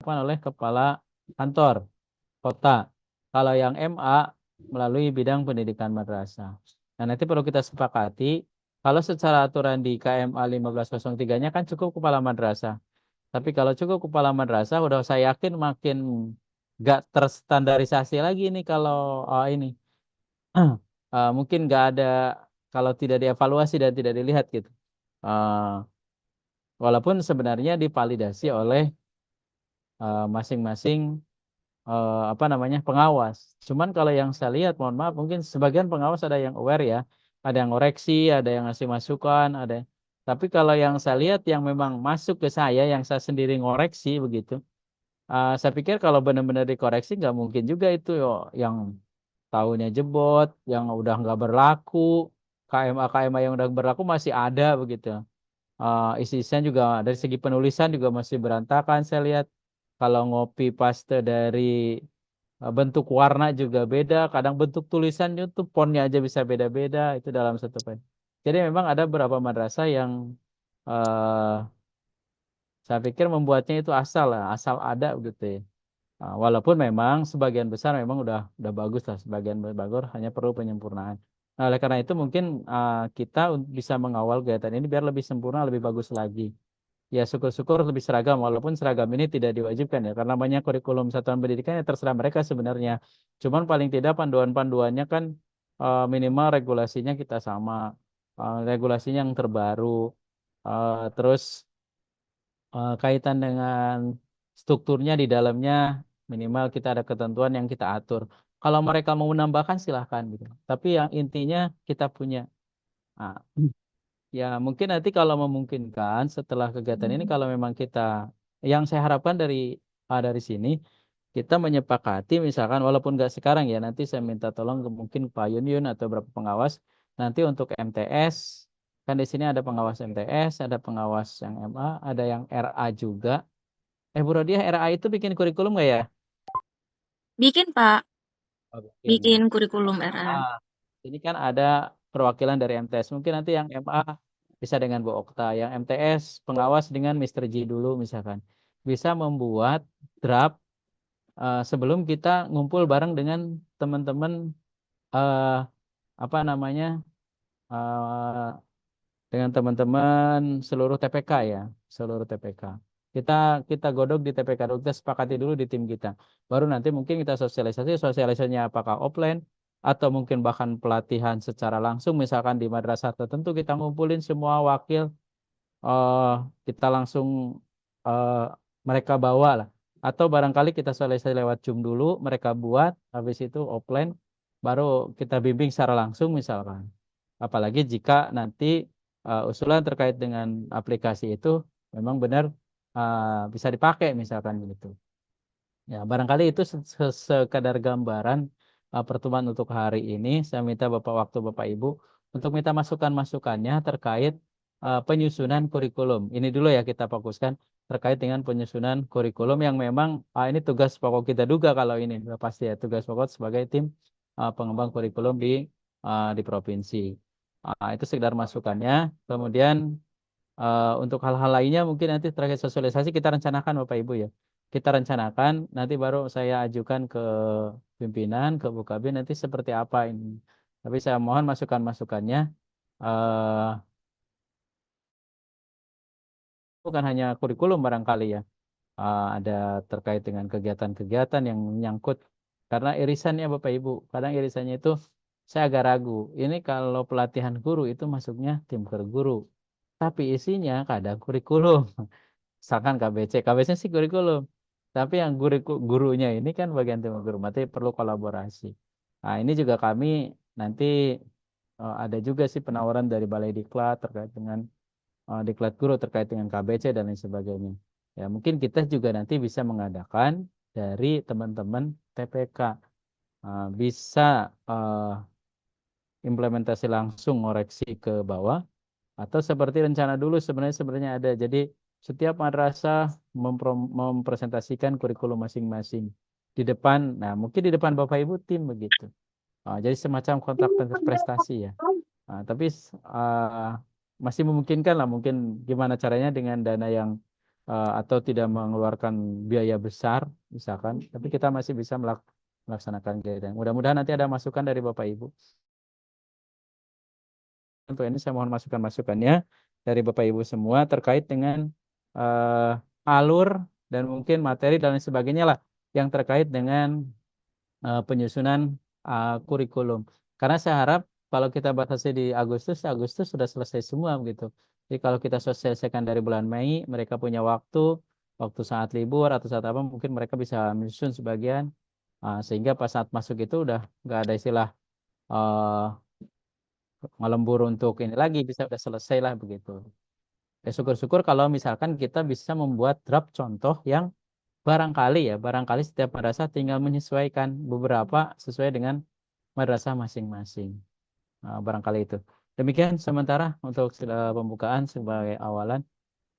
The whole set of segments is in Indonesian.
dilakukan oleh kepala kantor kota. Kalau yang MA melalui bidang pendidikan madrasah. Nah, nanti perlu kita sepakati, kalau secara aturan di KMA 1503-nya kan cukup kepala madrasah. Tapi kalau cukup kepala madrasah, udah saya yakin makin nggak terstandarisasi lagi nih kalau ini. Mungkin nggak ada, kalau tidak dievaluasi dan tidak dilihat gitu. Eh, Walaupun sebenarnya divalidasi oleh masing-masing apa namanya pengawas. Cuman kalau yang saya lihat, mohon maaf, mungkin sebagian pengawas ada yang aware ya, ada yang koreksi, ada yang ngasih masukan, ada. Tapi kalau yang saya lihat yang memang masuk ke saya, yang saya sendiri ngoreksi begitu, saya pikir kalau benar-benar dikoreksi nggak mungkin juga itu yo, yang tahunnya jebot, yang udah nggak berlaku, KMA yang udah berlaku masih ada begitu. Isi-isinya juga dari segi penulisan juga masih berantakan saya lihat. Kalau ngopi paste dari bentuk warna juga beda, kadang bentuk tulisan itu fontnya aja bisa beda-beda itu dalam satu pen. Jadi memang ada beberapa madrasah yang eh, saya pikir membuatnya itu asal lah, asal ada gitu ya. Walaupun memang sebagian besar memang udah bagus lah, sebagian bagus hanya perlu penyempurnaan. Nah, oleh karena itu mungkin kita bisa mengawal kegiatan ini biar lebih sempurna, lebih bagus lagi. Ya syukur-syukur lebih seragam, walaupun seragam ini tidak diwajibkan ya, karena banyak kurikulum satuan pendidikan yang terserah mereka sebenarnya. Cuman paling tidak panduan-panduannya kan minimal regulasinya kita sama, regulasinya yang terbaru, terus kaitan dengan strukturnya di dalamnya minimal kita ada ketentuan yang kita atur. Kalau mereka mau menambahkan silahkan gitu. Tapi yang intinya kita punya. Nah, ya mungkin nanti kalau memungkinkan setelah kegiatan ini kalau memang kita yang saya harapkan dari sini kita menyepakati misalkan walaupun nggak sekarang ya nanti saya minta tolong ke mungkin Pak Yun atau beberapa pengawas nanti untuk MTS kan di sini ada pengawas MTS ada pengawas yang MA ada yang RA juga. Bu Rodia, RA itu bikin kurikulum nggak ya? Bikin, Pak. Oh, bikin. Nah, Bikin kurikulum RA. ah, ini kan ada perwakilan dari MTS. Mungkin nanti yang MA bisa dengan Bu Okta, yang MTS pengawas dengan Mr. G dulu misalkan. Bisa membuat draft sebelum kita ngumpul bareng dengan teman-teman eh, apa namanya eh, dengan teman-teman seluruh TPK ya, seluruh TPK. Kita kita godok di TPK dulu, kita sepakati dulu di tim kita. Baru nanti mungkin kita sosialisasinya apakah offline atau mungkin bahkan pelatihan secara langsung misalkan di madrasah tertentu kita ngumpulin semua wakil eh kita langsung eh, mereka bawa lah. Atau barangkali kita sosialisasi lewat Zoom dulu, mereka buat, habis itu offline, baru kita bimbing secara langsung misalkan. Apalagi jika nanti usulan terkait dengan aplikasi itu memang benar bisa dipakai misalkan begitu. Ya, barangkali itu sekadar gambaran pertemuan untuk hari ini. Saya minta waktu Bapak Ibu untuk minta masukan-masukannya terkait penyusunan kurikulum. Ini dulu ya kita fokuskan terkait dengan penyusunan kurikulum yang memang ini tugas pokok kita juga kalau ini sudah pasti ya tugas pokok sebagai tim pengembang kurikulum di provinsi. Itu sekedar masukannya. Kemudian untuk hal-hal lainnya mungkin nanti terakhir sosialisasi kita rencanakan Bapak Ibu ya. Kita rencanakan nanti baru saya ajukan ke pimpinan, ke Bukabin nanti seperti apa ini. Tapi saya mohon masukan-masukannya eh bukan hanya kurikulum barangkali ya. Ada terkait dengan kegiatan-kegiatan yang menyangkut karena irisannya Bapak Ibu, kadang irisannya itu saya agak ragu. Ini kalau pelatihan guru itu masuknya tim ke guru, tapi isinya kadang kurikulum. Misalkan KBC sih kurikulum. Tapi yang gurunya ini kan bagian tim guru, berarti perlu kolaborasi. Nah, ini juga kami nanti ada juga sih penawaran dari Balai Diklat terkait dengan diklat guru terkait dengan KBC dan lain sebagainya. Ya, mungkin kita juga nanti bisa mengadakan dari teman-teman TPK. Bisa implementasi langsung ngoreksi ke bawah atau seperti rencana dulu sebenarnya ada. Jadi setiap madrasah mempresentasikan kurikulum masing-masing di depan. Nah, mungkin di depan Bapak Ibu tim begitu. Jadi semacam kontrak prestasi ya. Tapi masih memungkinkan lah mungkin gimana caranya dengan dana yang atau tidak mengeluarkan biaya besar misalkan, tapi kita masih bisa melaksanakan kegiatan. Mudah-mudahan nanti ada masukan dari Bapak Ibu. Untuk ini saya mohon masukan-masukannya dari Bapak Ibu semua terkait dengan alur dan mungkin materi dan lain sebagainya lah yang terkait dengan penyusunan kurikulum. Karena saya harap kalau kita batasi di Agustus sudah selesai semua begitu. Jadi kalau kita selesaikan dari bulan Mei, mereka punya waktu saat libur atau saat apa, mungkin mereka bisa menyusun sebagian, sehingga pas saat masuk itu udah nggak ada istilah uh, ngelembur untuk ini lagi, udah selesai lah begitu. Ya syukur-syukur kalau misalkan kita bisa membuat draft contoh yang barangkali setiap madrasah tinggal menyesuaikan beberapa sesuai dengan madrasah masing-masing. Barangkali itu. Demikian sementara untuk pembukaan sebagai awalan.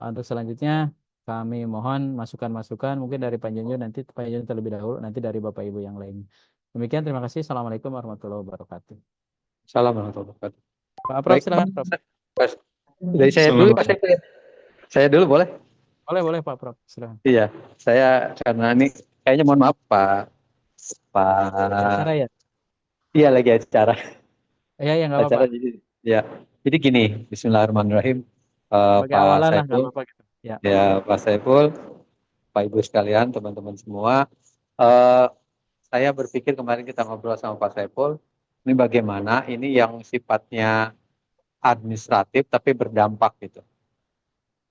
Untuk selanjutnya kami mohon masukan-masukan mungkin dari Pak Junjun, nanti Pak Junjun terlebih dahulu, nanti dari Bapak Ibu yang lain. Demikian, terima kasih. Assalamualaikum warahmatullahi wabarakatuh. Salam warahmatullahi wabarakatuh. Pak Prof, Baik, silakan Prof. dari saya dulu Pak Saiful ya. Saya dulu boleh? Boleh Pak Prof, silakan. Iya, saya karena ini kayaknya mohon maaf Pak. Acara ya? Iya lagi acara. Ya nggak apa-apa. Acara jadi gini, Bismillahirrahmanirrahim. Sebagai Pak awalan lah, nggak Saiful, apa-apa gitu. Ya. ya Pak Saiful, Pak Ibu sekalian, teman-teman semua. eh, saya berpikir kemarin kita ngobrol sama Pak Saiful, ini bagaimana ini yang sifatnya administratif tapi berdampak gitu.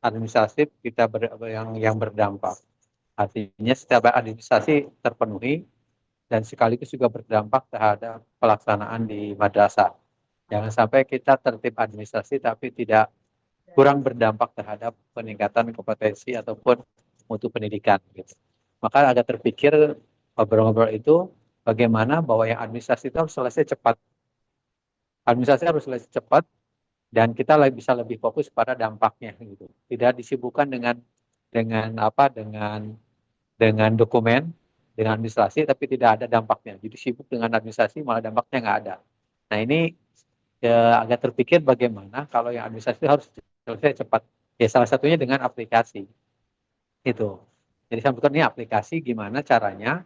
Administratif kita yang berdampak. Artinya setiap administrasi terpenuhi dan sekaligus juga berdampak terhadap pelaksanaan di madrasah. Jangan sampai kita tertib administrasi tapi tidak kurang berdampak terhadap peningkatan kompetensi ataupun mutu pendidikan. Gitu. Maka agak terpikir ngobrol-ngobrol itu bagaimana bahwa yang administrasi itu harus selesai cepat. Administrasi harus selesai cepat dan kita bisa lebih fokus pada dampaknya gitu. Tidak disibukkan dengan dokumen, dengan administrasi, tapi tidak ada dampaknya. Jadi sibuk dengan administrasi, malah dampaknya nggak ada. Nah ini agak terpikir bagaimana kalau yang administrasi harus selesai cepat. Ya salah satunya dengan aplikasi. Itu. Jadi saya bukan ini aplikasi gimana caranya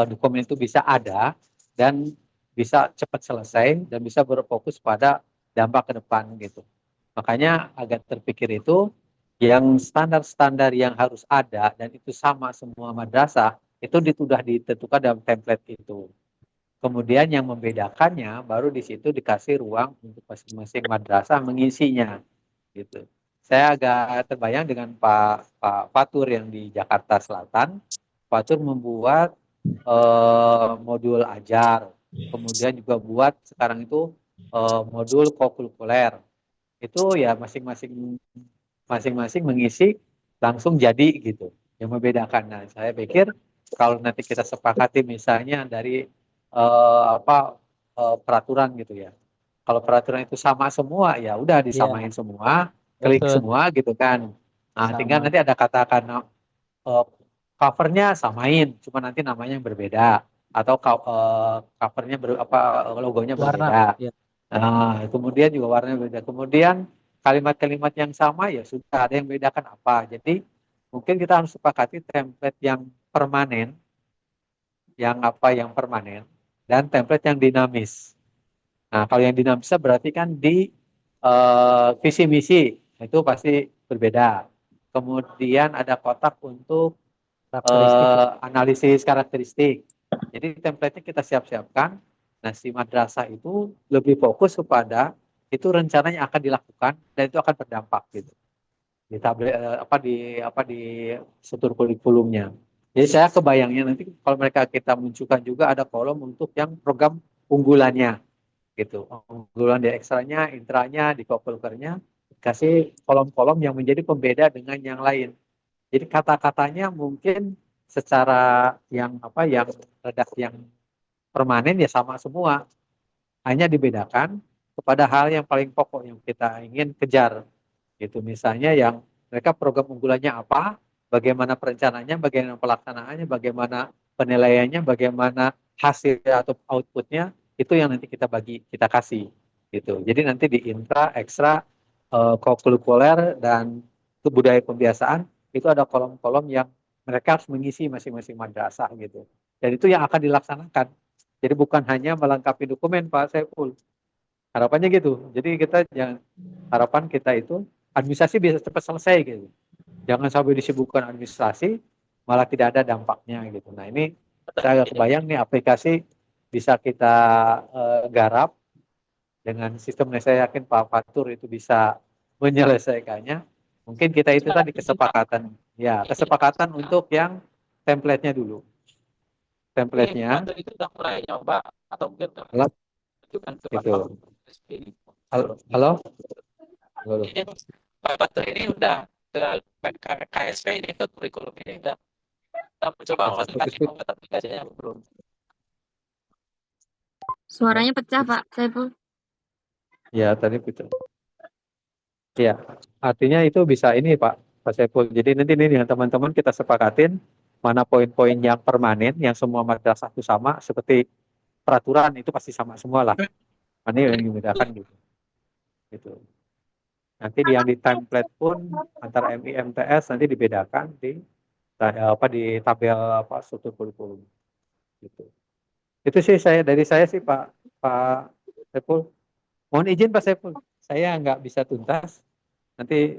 dokumen itu bisa ada dan bisa cepat selesai dan bisa berfokus pada dampak ke depan gitu. Makanya agak terpikir itu yang standar-standar yang harus ada dan itu sama semua madrasah itu sudah ditentukan dalam template itu. Kemudian yang membedakannya baru di situ dikasih ruang untuk masing-masing madrasah mengisinya gitu. Saya agak terbayang dengan Pak Fatur yang di Jakarta Selatan. Fatur membuat modul ajar, kemudian juga buat sekarang itu modul kokurikuler. Itu ya masing-masing mengisi langsung jadi gitu. Yang membedakan. Nah, saya pikir kalau nanti kita sepakati misalnya dari peraturan gitu ya. Kalau peraturan itu sama semua, ya udah disamain semua, klik Betul. semua gitu kan. Nah, tinggal nanti ada katakan covernya samain, cuma nanti namanya yang berbeda atau covernya logonya berbeda. Ya. Nah, kemudian juga warnanya berbeda. Kemudian kalimat-kalimat yang sama ya sudah ada yang bedakan apa. Jadi mungkin kita harus sepakati template yang permanen, yang permanen dan template yang dinamis. Nah, kalau yang dinamis berarti kan di visi misi itu pasti berbeda. Kemudian ada kotak untuk analisis karakteristik. Jadi template-nya kita siap-siapkan. Nah, si madrasah itu lebih fokus kepada itu rencananya akan dilakukan dan itu akan berdampak gitu. Di tablet di struktur kurikulumnya. Jadi saya kebayangnya nanti kalau kita munculkan juga ada kolom untuk yang program unggulannya gitu. Unggulan di ekstranya, intranya, di kokurikulernya kasih kolom-kolom yang menjadi pembeda dengan yang lain. Jadi kata-katanya mungkin secara yang redaksi yang permanen ya sama semua. Hanya dibedakan kepada hal yang paling pokok yang kita ingin kejar. Gitu misalnya yang mereka program unggulannya apa, bagaimana perencanaannya, bagaimana pelaksanaannya, bagaimana penilaiannya, bagaimana hasil atau outputnya, itu yang nanti kita kasih gitu. Jadi nanti di intra, ekstra, kokurikuler dan budaya pembiasaan itu ada kolom-kolom yang mereka harus mengisi masing-masing madrasah gitu. Dan itu yang akan dilaksanakan. Jadi bukan hanya melengkapi dokumen Pak Saiful. Harapannya gitu. Jadi harapan kita itu administrasi bisa cepat selesai gitu. Jangan sampai disibukkan administrasi malah tidak ada dampaknya gitu. Nah ini saya agak kebayang nih aplikasi bisa kita garap dengan sistem yang saya yakin Pak Fatur itu bisa menyelesaikannya. Mungkin kita itu tadi kesepakatan untuk yang template-nya dulu. Template-nya itu udah mulai nyoba atau mungkin itu. Halo? Pak Fatur ini udah KSP ini ke kurikulum ini udah coba aplikasinya belum? Suaranya pecah, Pak Saiful. Ya, tadi betul. Ya, artinya itu bisa ini Pak Saiful. Jadi nanti ini dengan teman-teman kita sepakatin mana poin-poin yang permanen, yang semua madrasah itu sama, seperti peraturan itu pasti sama semua lah. Mana yang dimudahkan gitu. Gitu. Nanti yang di template pun antara MI MTS nanti dibedakan di tabel struktur kurikulum. Gitu. Itu sih dari saya sih Pak Saiful. Mohon izin Pak Saiful, saya nggak bisa tuntas. Nanti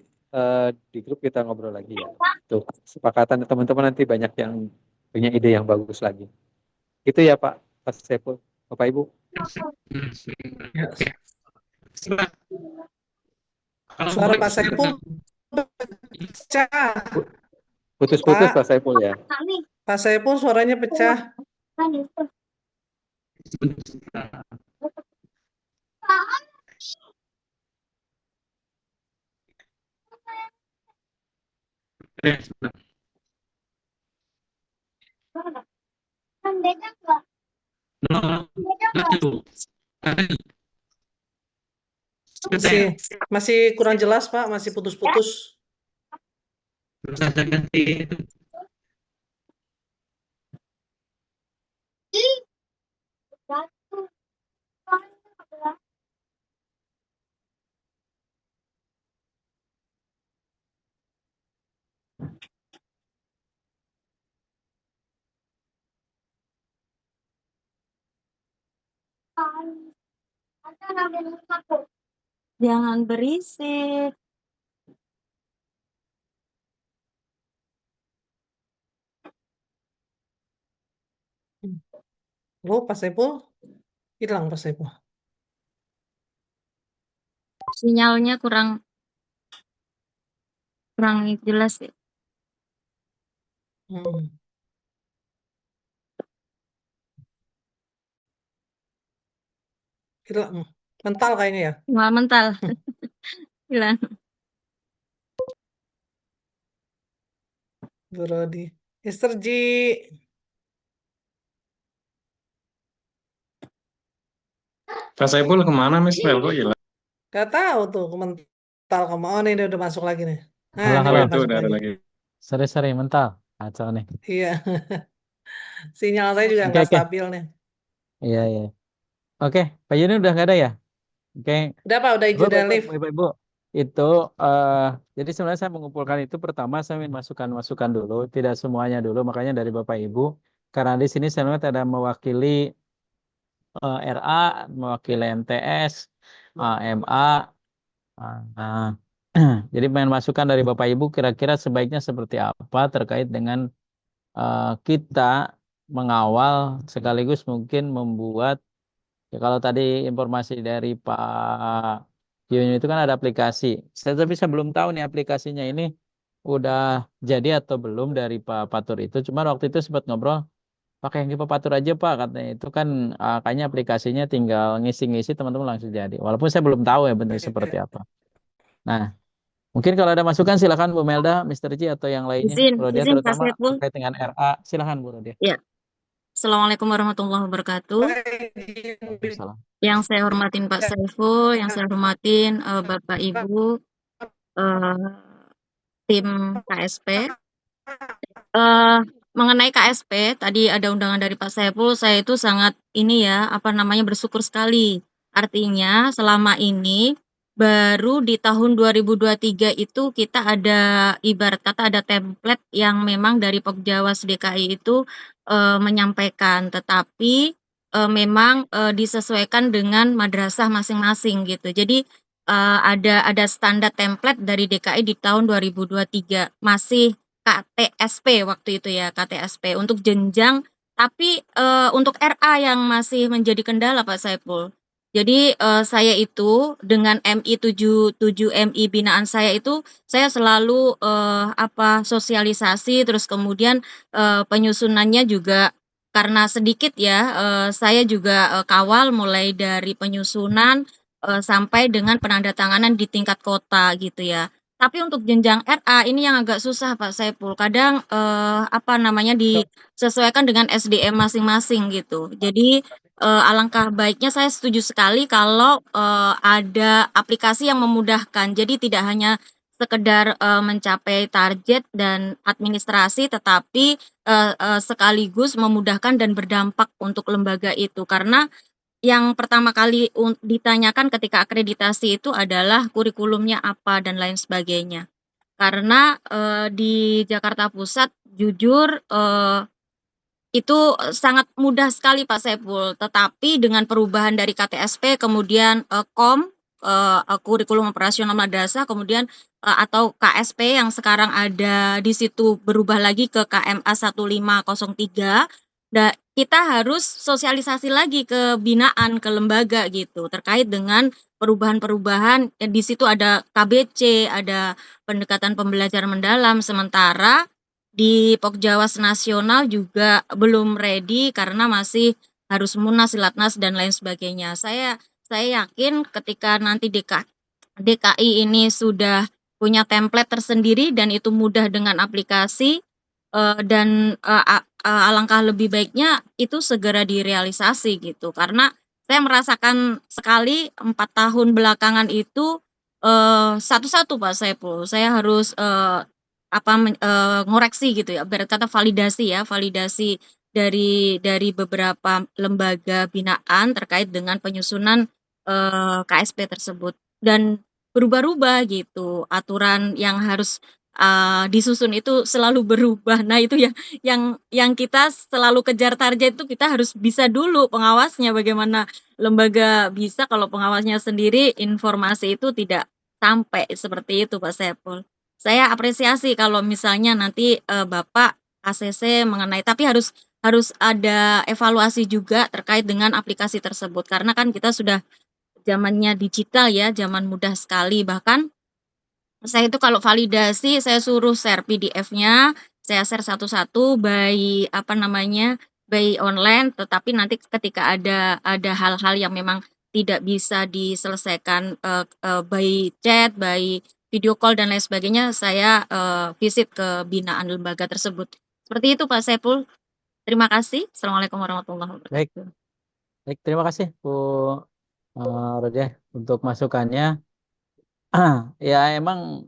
di grup kita ngobrol lagi ya. Tuh, sepakatan teman-teman nanti banyak yang punya ide yang bagus lagi. Itu ya Pak Saiful, Bapak Ibu. Suara Pak Saiful pecah. Putus-putus Pak Saiful ya. Pak Saiful suaranya pecah. Masih kurang jelas Pak, masih putus-putus. Jangan berisik. Oh, Pak Saiful hilang Pak Saiful. Sinyalnya kurang jelas ya. Hilang. Mental kayaknya ya. Wah, mental. Hilang. Bu Rodi. Mister Ji. Pak Saiful kemana Miss Velvo hilang? Gak tahu tuh mental kamu. Oh ini udah masuk lagi nih. Halo, Ini halo. Itu udah ada lagi. Seri-seri mental. Kacau nih. Iya. Sinyal saya juga nggak stabil nih. Iya, iya. Oke, Pak Yuni udah nggak ada ya? Oke. Udah Pak, udah izin dan live. Ibu, itu jadi sebenarnya saya mengumpulkan itu pertama saya ingin masukan dulu, tidak semuanya dulu, makanya dari Bapak Ibu, karena di sini saya melihat ada mewakili RA, mewakili MTS, MA. Jadi pengen masukan dari Bapak Ibu kira-kira sebaiknya seperti apa terkait dengan kita mengawal sekaligus mungkin membuat, ya kalau tadi informasi dari Pak Yun itu kan ada aplikasi. Tapi saya belum tahu nih aplikasinya ini udah jadi atau belum dari Pak Fatur itu. Cuma waktu itu sempat ngobrol, pakai yang Pak Fatur aja Pak, katanya itu kan kayaknya aplikasinya tinggal ngisi-ngisi teman-teman langsung jadi. Walaupun saya belum tahu ya bentuknya seperti apa. Nah, mungkin kalau ada masukan silakan Bu Melda, Mr. Ji atau yang lainnya. Rodia terutama terkait dengan RA. Silakan Bu Rodia. Ya. Assalamualaikum warahmatullahi wabarakatuh. Yang saya hormatin Pak Saiful, yang saya hormatin Bapak Ibu tim KSP. Mengenai KSP, tadi ada undangan dari Pak Saiful, saya itu sangat bersyukur sekali. Artinya selama ini baru di tahun 2023 itu kita ada ibarat kata ada template yang memang dari Pokjawas DKI itu menyampaikan, tetapi memang disesuaikan dengan madrasah masing-masing gitu. Jadi ada standar template dari DKI di tahun 2023 masih KTSP waktu itu ya, KTSP untuk jenjang, tapi untuk RA yang masih menjadi kendala Pak Saiful. Jadi saya itu dengan MI 77 MI binaan saya itu, saya selalu sosialisasi, terus kemudian penyusunannya juga karena sedikit ya, saya juga kawal mulai dari penyusunan sampai dengan penandatanganan di tingkat kota gitu ya. Tapi untuk jenjang RA ini yang agak susah Pak Saiful, kadang disesuaikan dengan SDM masing-masing gitu. Jadi alangkah baiknya saya setuju sekali kalau ada aplikasi yang memudahkan. Jadi tidak hanya sekedar mencapai target dan administrasi, tetapi sekaligus memudahkan dan berdampak untuk lembaga itu. Karena yang pertama kali ditanyakan ketika akreditasi itu adalah kurikulumnya apa dan lain sebagainya. Karena di Jakarta Pusat jujur itu sangat mudah sekali Pak Saiful, tetapi dengan perubahan dari KTSP kemudian kurikulum operasional madrasah, kemudian atau KSP yang sekarang ada di situ berubah lagi ke KMA 1503, kita harus sosialisasi lagi ke binaan, ke lembaga gitu, terkait dengan perubahan-perubahan. Di situ ada KBC, ada pendekatan pembelajaran mendalam, sementara di Pokjawas nasional juga belum ready karena masih harus Munas, Silatnas dan lain sebagainya. Saya yakin ketika nanti DKI ini sudah punya template tersendiri dan itu mudah dengan aplikasi dan alangkah lebih baiknya itu segera direalisasi gitu. Karena saya merasakan sekali 4 tahun belakangan itu satu-satu Pak Saiful, saya harus ngoreksi gitu ya, ibarat kata validasi dari beberapa lembaga binaan terkait dengan penyusunan KSP tersebut dan berubah-ubah gitu. Aturan yang harus disusun itu selalu berubah. Nah, itu yang kita selalu kejar target itu kita harus bisa dulu pengawasnya. Bagaimana lembaga bisa kalau pengawasnya sendiri informasi itu tidak sampai, seperti itu Pak Saiful. Saya apresiasi kalau misalnya nanti Bapak ACC mengenai, tapi harus ada evaluasi juga terkait dengan aplikasi tersebut. Karena kan kita sudah zamannya digital ya, zaman mudah sekali. Bahkan saya itu kalau validasi saya suruh share PDF-nya, saya share satu-satu by online, tetapi nanti ketika ada hal-hal yang memang tidak bisa diselesaikan by chat, by video call dan lain sebagainya, saya visit ke binaan lembaga tersebut. Seperti itu Pak Saiful. Terima kasih. Assalamualaikum warahmatullahi wabarakatuh. Baik, terima kasih Bu Rodia untuk masukannya. Ya emang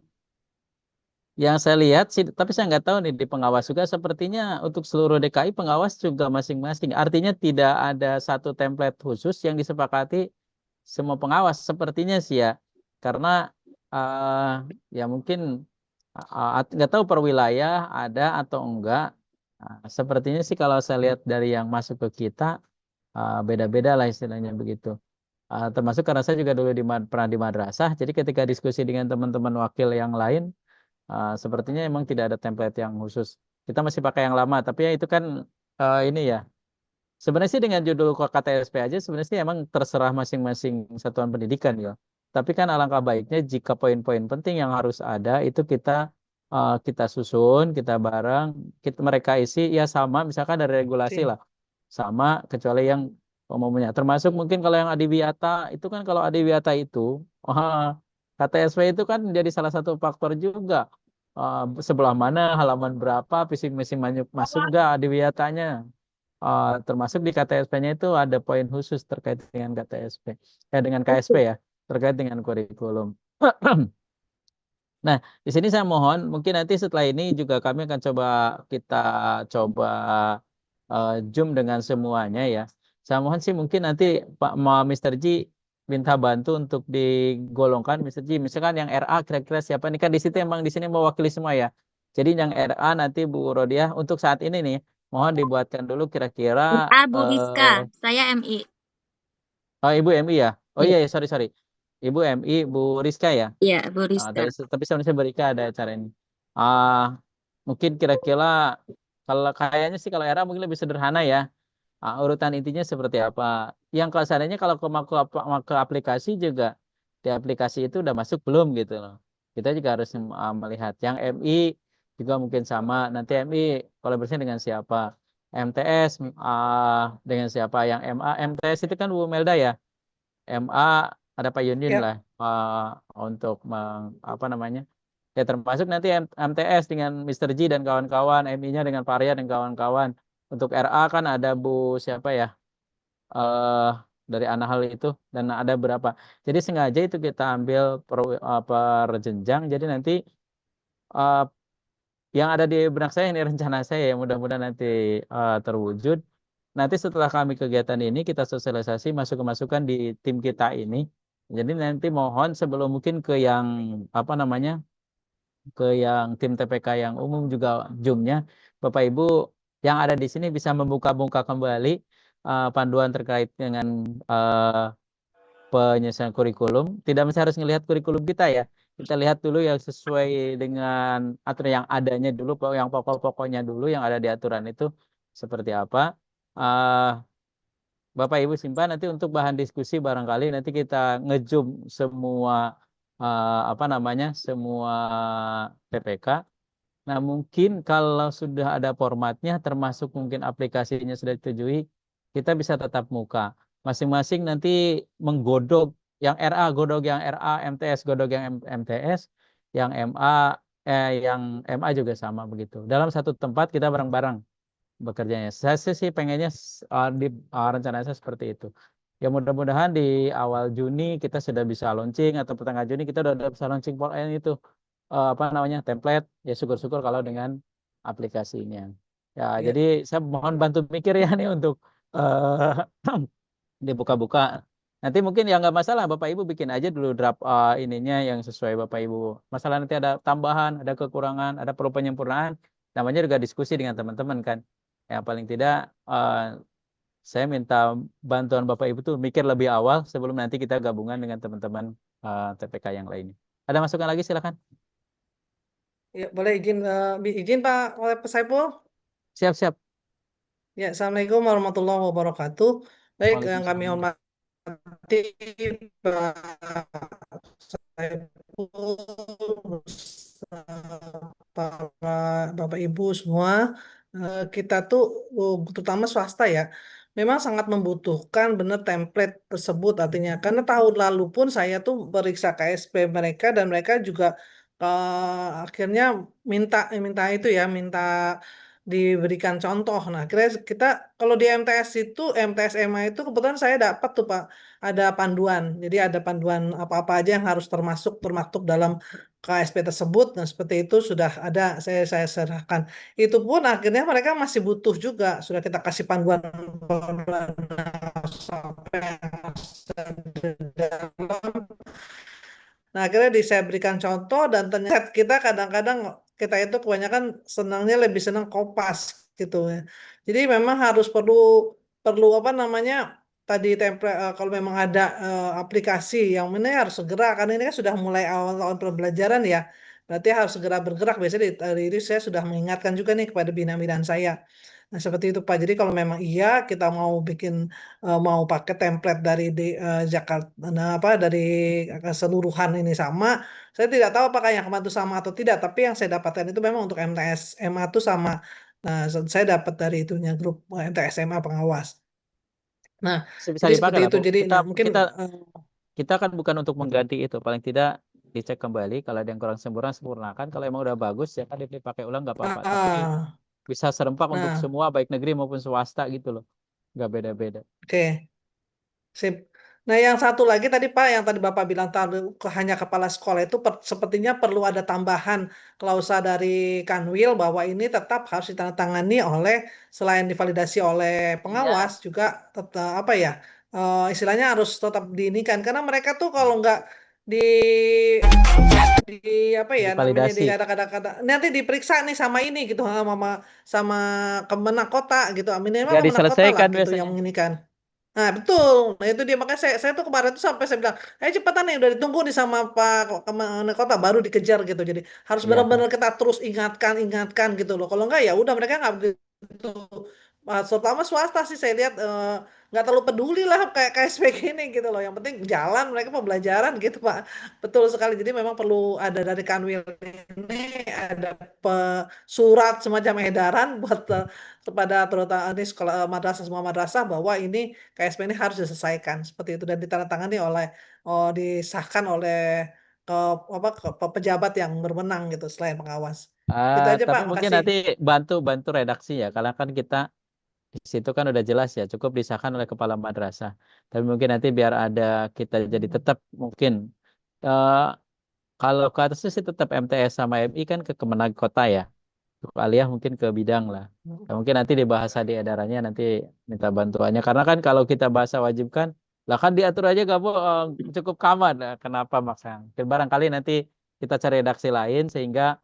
yang saya lihat sih, tapi saya nggak tahu nih di pengawas juga sepertinya untuk seluruh DKI pengawas juga masing-masing. Artinya tidak ada satu template khusus yang disepakati semua pengawas sepertinya sih ya. Karena ya mungkin nggak tahu per wilayah ada atau enggak. Sepertinya sih kalau saya lihat dari yang masuk ke kita beda-beda lah istilahnya begitu. Termasuk karena saya juga dulu pernah di madrasah, jadi ketika diskusi dengan teman-teman wakil yang lain, sepertinya emang tidak ada template yang khusus. Kita masih pakai yang lama, tapi ya itu kan ini ya. Sebenarnya sih dengan judul KTSP aja sebenarnya sih emang terserah masing-masing satuan pendidikan ya. Tapi kan alangkah baiknya jika poin-poin penting yang harus ada itu kita susun, kita bareng, mereka isi ya sama, misalkan dari regulasi lah, sama kecuali yang umumnya. Termasuk mungkin kalau yang adiwiyata itu kan kalau adiwiyata itu KTSP itu kan jadi salah satu faktor juga. Sebelah mana, halaman berapa, visi misi masuk nggak adiwiyatanya. Termasuk di KTSP-nya itu ada poin khusus terkait dengan KTSP. Dengan KSP ya, terkait dengan kurikulum. Nah, di sini saya mohon, mungkin nanti setelah ini juga kami akan kita coba Zoom dengan semuanya ya. Saya mohon sih mungkin nanti Pak Mr. Ji minta bantu untuk digolongkan misalkan yang RA kira-kira siapa nih, kan di situ emang di sini mewakili semua ya. Jadi yang RA nanti Bu Rodiah untuk saat ini nih mohon dibuatkan dulu kira-kira Bu Rizka, saya MI. oh Ibu MI ya. Oh Iya, iya sorry. Ibu MI Bu Rizka ya. iya, Bu Rizka. Tapi sebenarnya berika ada acara ini. Mungkin kira-kira kalau kayaknya sih kalau RA mungkin lebih sederhana ya. Urutan intinya seperti apa. Yang kalau seandainya kalau ke aplikasi juga di aplikasi itu udah masuk belum gitu loh. Kita juga harus melihat. Yang MI juga mungkin sama. Nanti MI kolaborasinya dengan siapa. MTS dengan siapa. Yang MTS itu kan Bu Melda ya. MA ada Pak Yundin Ya, lah untuk apa namanya. Ya termasuk nanti MTS dengan Mr. G dan kawan-kawan, MI-nya dengan Pak Arya dan kawan-kawan. Untuk RA kan ada Bu siapa ya? eh dari Anahal itu dan ada berapa. Jadi sengaja itu kita ambil per jenjang. Jadi nanti eh, yang ada di benak saya ini rencana saya ya mudah-mudahan nanti terwujud. Nanti setelah kami kegiatan ini kita sosialisasi masukan-masukan di tim kita ini. Jadi nanti mohon sebelum mungkin ke yang apa namanya ke yang tim TPK yang umum juga Zoom-nya, Bapak Ibu yang ada di sini bisa membuka-buka kembali panduan terkait dengan eh, penyelesaian kurikulum. Tidak mesti harus melihat kurikulum kita ya. Kita lihat dulu yang sesuai dengan aturan yang adanya dulu, yang pokok-pokoknya dulu yang ada di aturan itu seperti apa. Eh, Bapak Ibu simpan nanti untuk bahan diskusi barangkali nanti kita ngezoom semua apa namanya semua PPK. Nah, mungkin kalau sudah ada formatnya, termasuk mungkin aplikasinya sudah disetujui, kita bisa tatap muka. Masing-masing nanti menggodok yang RA, godok yang RA, MTS, godok yang MTS, yang yang MA juga sama begitu. Dalam satu tempat kita bareng-bareng bekerjanya. Saya sih pengennya di rencana saya seperti itu. Ya mudah-mudahan di awal Juni kita sudah bisa launching atau pertengahan Juni kita udah bisa launching itu apa namanya template. Ya syukur-syukur kalau dengan aplikasinya. Ya ya, jadi saya mohon bantu mikir ya nih untuk dibuka-buka. Nanti mungkin ya nggak masalah Bapak Ibu bikin aja dulu draft ininya yang sesuai Bapak Ibu. Masalah nanti ada tambahan, ada kekurangan, ada perlu penyempurnaan. Namanya juga diskusi dengan teman-teman kan. Yang paling tidak saya minta bantuan Bapak Ibu tuh mikir lebih awal sebelum nanti kita gabungan dengan teman-teman TPK yang lainnya. Ada masukan lagi silakan. ya, boleh izin Pak oleh Pak Saiful. Siap-siap. Ya, Assalamualaikum warahmatullahi wabarakatuh. Baik, yang kami Waalaikumsalam. hormati Pak Saiful, para Bapak Ibu semua, kita tuh terutama swasta ya, memang sangat membutuhkan benar template tersebut artinya karena tahun lalu pun saya tuh periksa KSP mereka dan mereka juga akhirnya minta itu ya, minta diberikan contoh. Nah, kira kita kalau di MTS itu MTS EMA itu kebetulan saya dapat tuh Pak ada panduan. Jadi ada panduan apa-apa aja yang harus termaktub dalam KSP tersebut. Nah, seperti itu sudah ada saya serahkan. Itu pun akhirnya mereka masih butuh juga. Sudah kita kasih panduan sampai dalam. Nah, akhirnya saya berikan contoh dan ternyata kita kadang-kadang kita itu kebanyakan senangnya lebih senang Kompas gitu ya. Jadi memang harus perlu perlu apa namanya tadi template kalau memang ada aplikasi yang mana harus segera karena ini kan sudah mulai awal tahun pembelajaran ya. Berarti harus segera bergerak. Biasanya dari ini saya sudah mengingatkan juga nih kepada bina-binaan saya. Nah, seperti itu Pak. Jadi kalau memang iya kita mau bikin mau pakai template dari Jakarta apa dari keseluruhan ini sama, saya tidak tahu apakah yang kemarin itu sama atau tidak, tapi yang saya dapatkan itu memang untuk MTS MA itu sama. Nah, saya dapat dari itunya grup MTS MA pengawas. Nah, Bisa jadi seperti dipakai lah itu. Bu. Jadi Kita nah mungkin kita kita kan bukan untuk mengganti itu. Paling tidak dicek kembali. Kalau ada yang kurang sempurna, sempurnakan. Kalau emang udah bagus, ya kan dipakai ulang nggak apa-apa. Tapi bisa serempak untuk nah, semua, baik negeri maupun swasta gitu loh. Nggak beda-beda. oke. Sip. Nah, yang satu lagi tadi Pak, yang tadi Bapak bilang hanya kepala sekolah itu sepertinya perlu ada tambahan klausa dari Kanwil bahwa ini tetap harus ditandatangani oleh selain divalidasi oleh pengawas Iya. juga tetap apa ya istilahnya harus tetap diinikan karena mereka tuh kalau nggak di apa ya namanya Divalidasi. kata nanti diperiksa nih sama ini gitu sama Kemenak Kota gitu minimal Nggak Kemenak Kota lah diselesaikan gitu yang biasanya. menginikan. Nah, betul. Nah, itu dia makanya saya tuh kemarin tuh sampai saya bilang, "Ayo cepetan nih udah ditunggu nih sama Pak Kemenak Kota baru dikejar gitu." Jadi harus Iya. benar-benar kita terus ingatkan gitu loh. Kalau enggak ya udah mereka nggak begitu. Terutama swasta sih saya lihat nggak terlalu peduli lah kayak KSP gini gitu loh. Yang penting jalan mereka pembelajaran gitu Pak. Betul sekali. Jadi memang perlu ada dari Kanwil ini ada surat semacam edaran buat kepada terutama ini sekolah madrasah semua madrasah bahwa ini KSP ini harus diselesaikan seperti itu dan ditandatangani oleh disahkan oleh pejabat yang berwenang gitu selain pengawas. Itu aja Tapi Pak, mungkin makasih. nanti bantu redaksi ya, karena kan kita di situ kan udah jelas ya, cukup disahkan oleh kepala madrasah. Tapi mungkin nanti biar ada kita jadi tetap mungkin eh, kalau ke atasnya sih tetap MTS sama MI kan ke Kemenag Kota ya. Untuk aliyah mungkin ke bidang lah. Ya, mungkin nanti di bahasa di edarannya nanti minta bantuannya. Karena kan kalau kita bahasa wajib kan, lah kan diatur aja gak cukup kaman. Nah, kenapa maksa? Mungkin barangkali nanti kita cari redaksi lain sehingga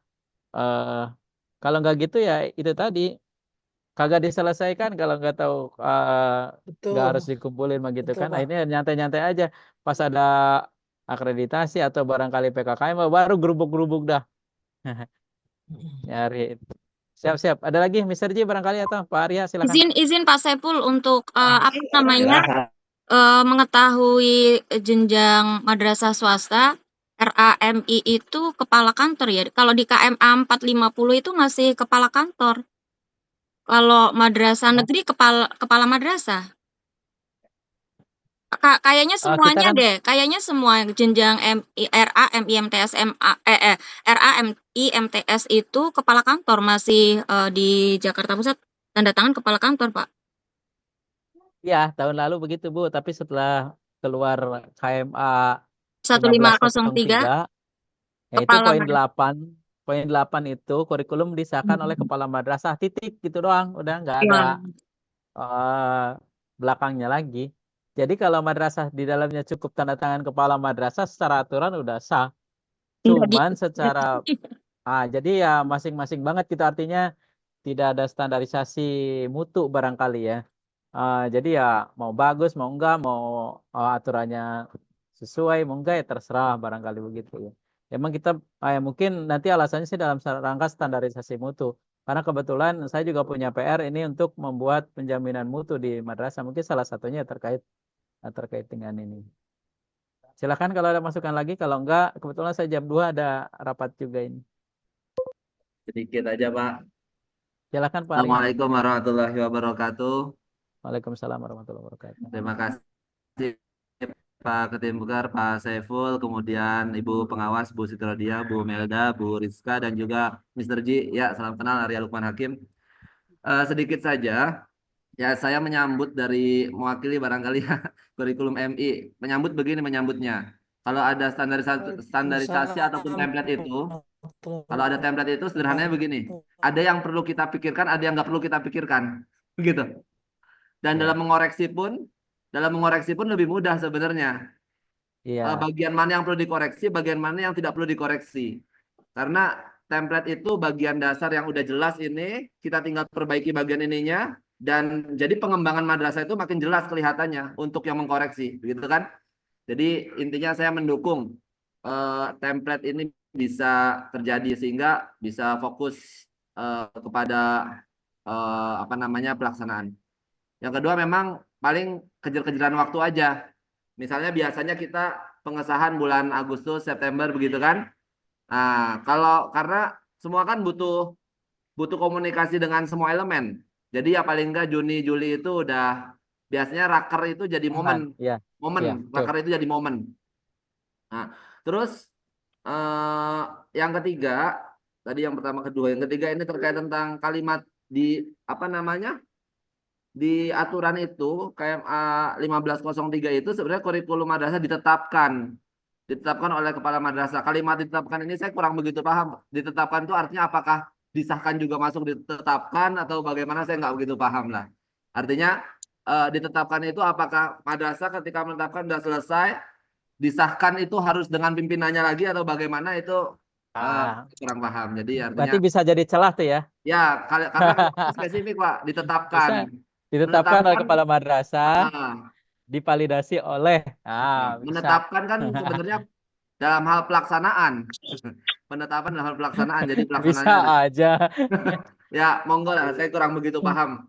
eh, kalau nggak gitu ya itu tadi kagak diselesaikan kalau nggak tahu nggak harus Betul, dikumpulin begitu betul kan. Nah, Pak. ini nyantai-nyantai aja. Pas ada akreditasi atau barangkali PKKM baru gerubuk-gerubuk dah nyari. Siap-siap. Ada lagi Mr. J barangkali atau Pak Arya silakan. Izin Pak Saiful untuk apa Iya, namanya mengetahui jenjang madrasah swasta RAMI itu kepala kantor ya. Kalau di KMA 450 itu masih kepala kantor. Kalau madrasah negeri kepala madrasah. Kayaknya Kita semuanya kan deh, kayaknya semua jenjang RA, MIMTS, MTS itu kepala kantor masih di Jakarta Pusat tanda tangan kepala kantor, Pak. ya tahun lalu begitu Bu, tapi setelah keluar KMA 1503 1503 yaitu kepala poin madrasah. 8. Poin 8 itu kurikulum disahkan oleh kepala madrasah titik gitu doang, udah nggak ada Ya. eh, belakangnya lagi. Jadi kalau madrasah di dalamnya cukup tanda tangan kepala madrasah secara aturan udah sah. Enggak di Cuman secara jadi ya masing-masing banget gitu artinya tidak ada standarisasi mutu barangkali ya. Jadi ya mau bagus mau enggak mau aturannya sesuai mau enggak ya terserah barangkali begitu ya. Emang kita ya mungkin nanti alasannya sih dalam rangka standarisasi mutu. Karena kebetulan saya juga punya PR ini untuk membuat penjaminan mutu di madrasah. Mungkin salah satunya terkait dengan ini. Silakan kalau ada masukan lagi. Kalau enggak, kebetulan saya jam 2 ada rapat juga ini. Sedikit aja Pak. Silakan Pak Arya. Assalamualaikum warahmatullahi wabarakatuh. Waalaikumsalam warahmatullahi wabarakatuh. Terima kasih Pak Ketua Bukar, Pak Saiful, kemudian Ibu Pengawas, Bu Siti Rodia, Bu Melda, Bu Rizka, dan juga Mr. Ji. Ya, salam kenal, Arya Lukman Hakim. Sedikit saja, ya saya menyambut dari mewakili barangkali ya, kurikulum MI. Menyambutnya. Kalau ada standarisasi ataupun template itu, kalau ada template itu sederhananya begini. Ada yang perlu kita pikirkan, ada yang nggak perlu kita pikirkan. Begitu. Dan Ya. dalam mengoreksi pun lebih mudah sebenarnya. Iya. Bagian mana yang perlu dikoreksi, bagian mana yang tidak perlu dikoreksi. Karena template itu bagian dasar yang udah jelas ini, kita tinggal perbaiki bagian ininya, dan jadi pengembangan madrasah itu makin jelas kelihatannya untuk yang mengkoreksi, begitu kan? Jadi intinya saya mendukung template ini bisa terjadi sehingga bisa fokus kepada pelaksanaan. Yang kedua memang paling kejar-kejaran waktu aja. Misalnya biasanya kita pengesahan bulan Agustus, September begitu kan. Nah, karena semua kan butuh komunikasi dengan semua elemen. Jadi ya paling enggak Juni, Juli itu udah biasanya raker itu jadi momen. Iya. Iya, Raker itu jadi momen. Nah, terus yang ketiga, tadi yang pertama kedua, yang ketiga ini terkait tentang kalimat di di aturan itu KMA 1503 itu sebenarnya kurikulum madrasah ditetapkan oleh kepala madrasah. Kalimat ditetapkan ini saya kurang begitu paham. Ditetapkan itu artinya apakah disahkan juga masuk ditetapkan atau bagaimana, saya nggak begitu paham lah. Artinya ditetapkan itu apakah madrasah ketika menetapkan sudah selesai disahkan itu harus dengan pimpinannya lagi atau bagaimana itu Ah, kurang paham. Jadi berarti artinya bisa jadi celah tuh ya. ya karena spesifik Pak ditetapkan. Bisa ditetapkan oleh Menetapkan kepala madrasah, ah, divalidasi oleh. Ah, bisa. menetapkan kan sebenarnya dalam hal pelaksanaan. Penetapan dalam hal pelaksanaan. Jadi Bisa pelaksanaannya aja. ya monggo lah, saya kurang begitu paham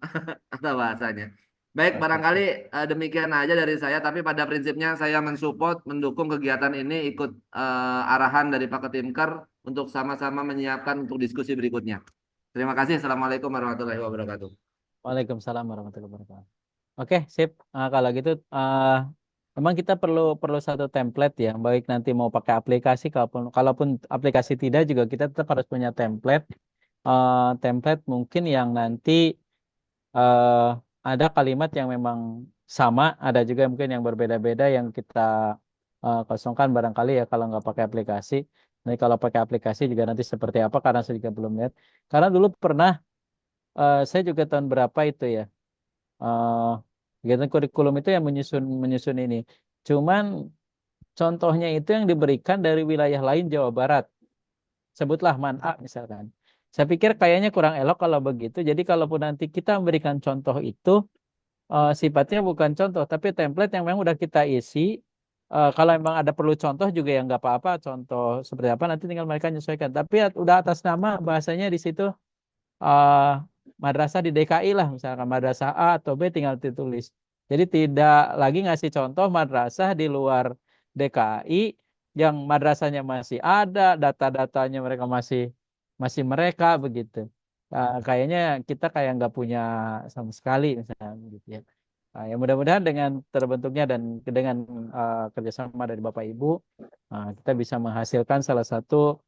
atau bahasanya. Baik, barangkali demikian aja dari saya, tapi pada prinsipnya saya mensupport, mendukung kegiatan ini, ikut arahan dari Pak Ketimker untuk sama-sama menyiapkan untuk diskusi berikutnya. Terima kasih. Assalamualaikum warahmatullahi wabarakatuh. Waalaikumsalam warahmatullahi wabarakatuh. Oke, sip. Kalau gitu, memang kita perlu satu template ya. Baik nanti mau pakai aplikasi, kalaupun aplikasi tidak juga kita tetap harus punya template. Template mungkin yang nanti ada kalimat yang memang sama, ada juga mungkin yang berbeda-beda yang kita kosongkan barangkali ya kalau nggak pakai aplikasi. Nanti kalau pakai aplikasi juga nanti seperti apa karena saya juga belum lihat. Karena dulu pernah saya juga tahun berapa itu ya. Kegiatan kurikulum itu yang menyusun ini. Cuman contohnya itu yang diberikan dari wilayah lain Jawa Barat. Sebutlah Man-A misalkan. Saya pikir kayaknya kurang elok kalau begitu. Jadi kalaupun nanti kita memberikan contoh itu sifatnya bukan contoh, tapi template yang memang udah kita isi. Kalau memang ada perlu contoh juga ya nggak apa-apa. Contoh seperti apa nanti tinggal mereka menyesuaikan. Tapi udah atas nama bahasanya di situ madrasah di DKI lah, misalkan madrasah A atau B tinggal ditulis. Jadi tidak lagi ngasih contoh madrasah di luar DKI yang madrasahnya masih ada, data-datanya mereka masih mereka begitu. Kayaknya kita kayak nggak punya sama sekali misalnya gitu ya. Ya mudah-mudahan dengan terbentuknya dan dengan kerjasama dari Bapak Ibu kita bisa menghasilkan salah satu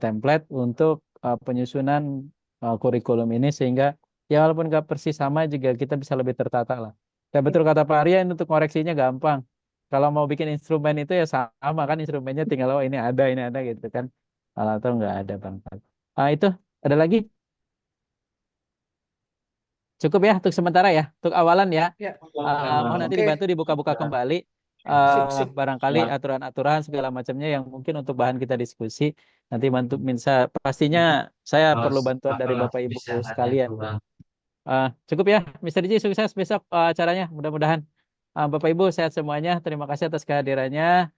template untuk penyusunan kurikulum ini sehingga ya walaupun nggak persis sama juga kita bisa lebih tertata lah. Dan betul kata Pak Arya ini untuk koreksinya gampang. Kalau mau bikin instrumen itu ya sama kan instrumennya tinggal oh ini ada gitu kan. Atau nggak ada Bang. Itu ada lagi? Cukup ya untuk sementara ya, untuk awalan ya. Ya. Mohon nanti Oke. dibantu dibuka-buka kembali. Sip. Barangkali aturan-aturan segala macamnya yang mungkin untuk bahan kita diskusi. Nanti bantu minta pastinya saya perlu bantuan dari Bapak Ibu sekalian. Cukup ya, Mr. Ji, sukses besok acaranya. Mudah-mudahan Bapak Ibu sehat semuanya. Terima kasih atas kehadirannya.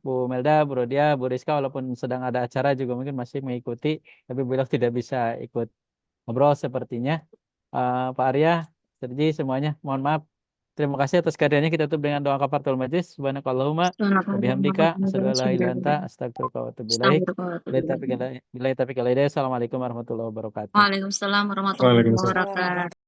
Bu Melda, Bu Rodia, Bu Rizka, walaupun sedang ada acara juga mungkin masih mengikuti, tapi beliau tidak bisa ikut ngobrol sepertinya. Pak Arya, Mr. Ji, semuanya, mohon maaf. Terima kasih atas kehadirannya. Kita tutup dengan doa kafaratul majlis. Subhanakallahumma wa bihamdika asyhadu an la ilaha illa anta astaghfiruka wa atubu ilaik. Billahi taufiq wal hidayah. Assalamualaikum warahmatullahi wabarakatuh. Waalaikumsalam warahmatullahi Waalaikumsalam. wabarakatuh.